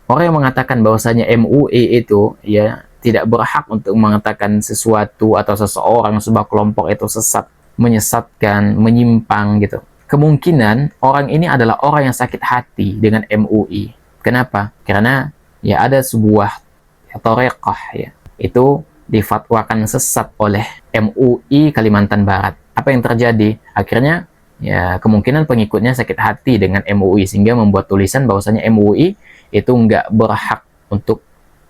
Orang yang mengatakan bahwasanya MUI itu ya tidak berhak untuk mengatakan sesuatu atau seseorang, sebuah kelompok itu sesat, menyesatkan, menyimpang gitu. Kemungkinan orang ini adalah orang yang sakit hati dengan MUI. Kenapa? Karena ya ada sebuah thariqah ya, itu difatwakan sesat oleh MUI Kalimantan Barat. Apa yang terjadi? Akhirnya ya kemungkinan pengikutnya sakit hati dengan MUI sehingga membuat tulisan bahwasanya MUI itu nggak berhak untuk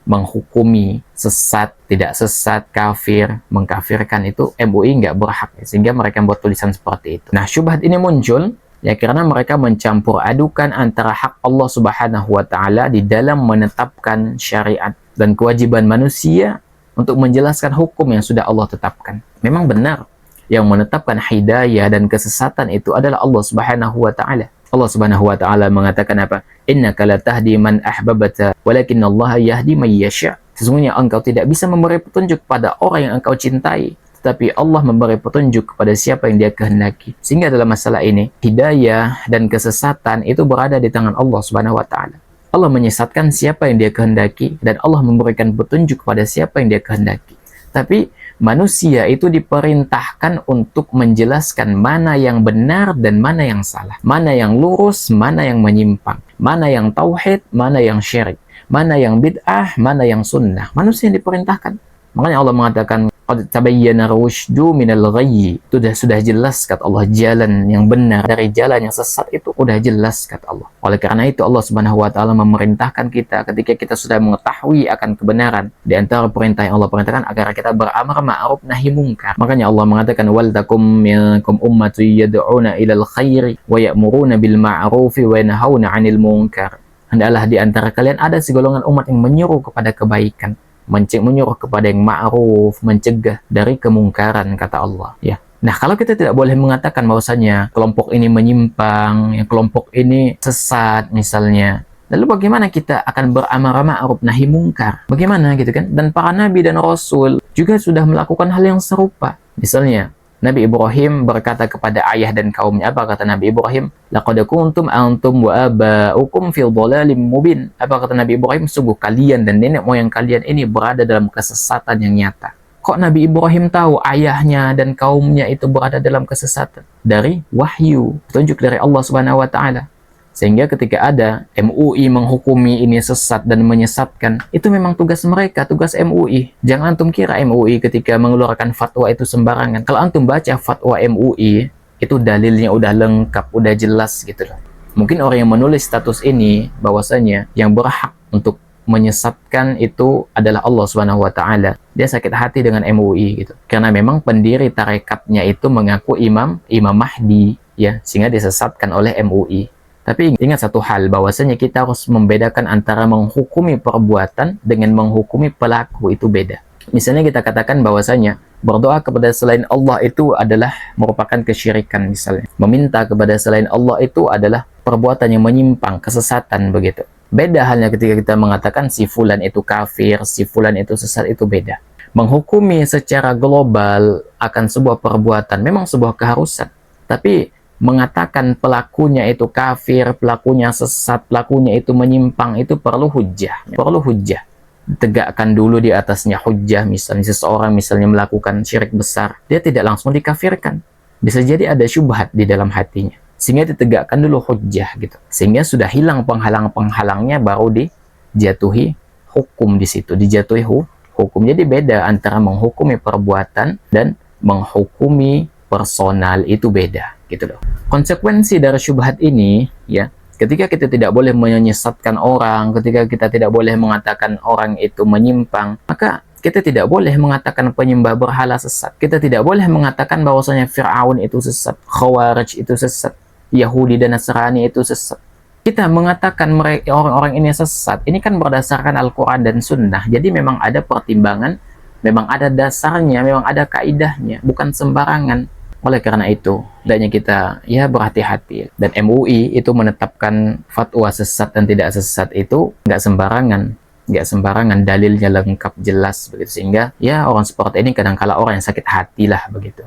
menghukumi sesat, tidak sesat, kafir, mengkafirkan, itu MUI nggak berhak, sehingga mereka membuat tulisan seperti itu. Nah, syubhat ini muncul ya karena mereka mencampur adukan antara hak Allah Subhanahu wa taala di dalam menetapkan syariat dan kewajiban manusia untuk menjelaskan hukum yang sudah Allah tetapkan. Memang benar yang menetapkan hidayah dan kesesatan itu adalah Allah Subhanahu wa taala. Allah Subhanahu wa taala mengatakan apa? Innaka la tahdi man ahbabta walakinallaha yahdi may yasha. Sesungguhnya engkau tidak bisa memberi petunjuk pada orang yang engkau cintai, tetapi Allah memberi petunjuk kepada siapa yang Dia kehendaki. Sehingga dalam masalah ini, hidayah dan kesesatan itu berada di tangan Allah Subhanahu wa taala. Allah menyesatkan siapa yang Dia kehendaki dan Allah memberikan petunjuk kepada siapa yang Dia kehendaki. Tapi manusia itu diperintahkan untuk menjelaskan mana yang benar dan mana yang salah, mana yang lurus, mana yang menyimpang, mana yang tauhid, mana yang syirik, mana yang bid'ah, mana yang sunnah. Manusia yang diperintahkan. Makanya Allah mengatakan qad tabayyana rusydu minal ghayyi. Itu sudah jelas kata Allah jalan yang benar dari jalan yang sesat, itu udah jelas kata Allah. Oleh karena itu Allah Subhanahu wa taala memerintahkan kita ketika kita sudah mengetahui akan kebenaran, di antara perintah yang Allah perintahkan agar kita beramar ma'ruf nahi munkar. Makanya Allah mengatakan wal takum minkum ummatun yad'una ilal khairi wa ya'muruna bil ma'rufi wa yanhauna 'anil munkar. Hendaklah di antara kalian ada segolongan umat yang menyeru kepada kebaikan, menyuruh kepada yang ma'ruf, mencegah dari kemungkaran kata Allah ya. Nah, kalau kita tidak boleh mengatakan bahwasanya kelompok ini menyimpang, yang kelompok ini sesat misalnya, lalu bagaimana kita akan beramar ma'ruf nahi mungkar? Bagaimana gitu kan? Dan para nabi dan rasul juga sudah melakukan hal yang serupa. Misalnya Nabi Ibrahim berkata kepada ayah dan kaumnya, apa kata Nabi Ibrahim? Laqad kuntum antum wa aba'ukum fi dhalalim mubin. Apa kata Nabi Ibrahim? Sungguh kalian dan nenek moyang kalian ini berada dalam kesesatan yang nyata. Kok Nabi Ibrahim tahu ayahnya dan kaumnya itu berada dalam kesesatan? Dari wahyu, petunjuk dari Allah Subhanahu wa taala. Sehingga ketika ada MUI menghukumi ini sesat dan menyesatkan, itu memang tugas mereka, tugas MUI. Jangan antum kira MUI ketika mengeluarkan fatwa itu sembarangan. Kalau antum baca fatwa MUI, itu dalilnya udah lengkap, udah jelas gitu loh. Mungkin orang yang menulis status ini, bahwasanya yang berhak untuk menyesatkan itu adalah Allah Subhanahu wa taala. Dia sakit hati dengan MUI gitu. Karena memang pendiri tarekatnya itu mengaku Imam Mahdi ya, sehingga disesatkan oleh MUI. Tapi ingat satu hal, bahwasanya kita harus membedakan antara menghukumi perbuatan dengan menghukumi pelaku, itu beda. Misalnya kita katakan bahwasanya berdoa kepada selain Allah itu adalah merupakan kesyirikan misalnya. Meminta kepada selain Allah itu adalah perbuatan yang menyimpang, kesesatan begitu. Beda halnya ketika kita mengatakan si fulan itu kafir, si fulan itu sesat, itu beda. Menghukumi secara global akan sebuah perbuatan memang sebuah keharusan. Tapi mengatakan pelakunya itu kafir, pelakunya sesat, pelakunya itu menyimpang, itu perlu hujjah. Perlu hujjah. Tegakkan dulu di atasnya hujjah. Misalnya seseorang misalnya melakukan syirik besar, dia tidak langsung dikafirkan. Bisa jadi ada syubhat di dalam hatinya. Sehingga ditegakkan dulu hujjah gitu. Sehingga sudah hilang penghalang-penghalangnya, baru dijatuhi hukum di situ, dijatuhi hukum. Jadi beda antara menghukumi perbuatan dan menghukumi personal, itu beda gitu loh. Konsekuensi dari syubhat ini ya, ketika kita tidak boleh menyesatkan orang, ketika kita tidak boleh mengatakan orang itu menyimpang, maka kita tidak boleh mengatakan penyembah berhala sesat. Kita tidak boleh mengatakan bahwasanya Fir'aun itu sesat, Khawarij itu sesat, Yahudi dan Nasrani itu sesat. Kita mengatakan mereka orang-orang ini sesat, ini kan berdasarkan Al-Quran dan Sunnah. Jadi memang ada pertimbangan, memang ada dasarnya, memang ada kaidahnya, bukan sembarangan. Oleh karena itu, hendaknya kita ya berhati-hati. Dan MUI itu menetapkan fatwa sesat dan tidak sesat itu nggak sembarangan, dalilnya lengkap jelas begitu. Sehingga ya orang seperti ini kadang-kala orang yang sakit hati lah begitu.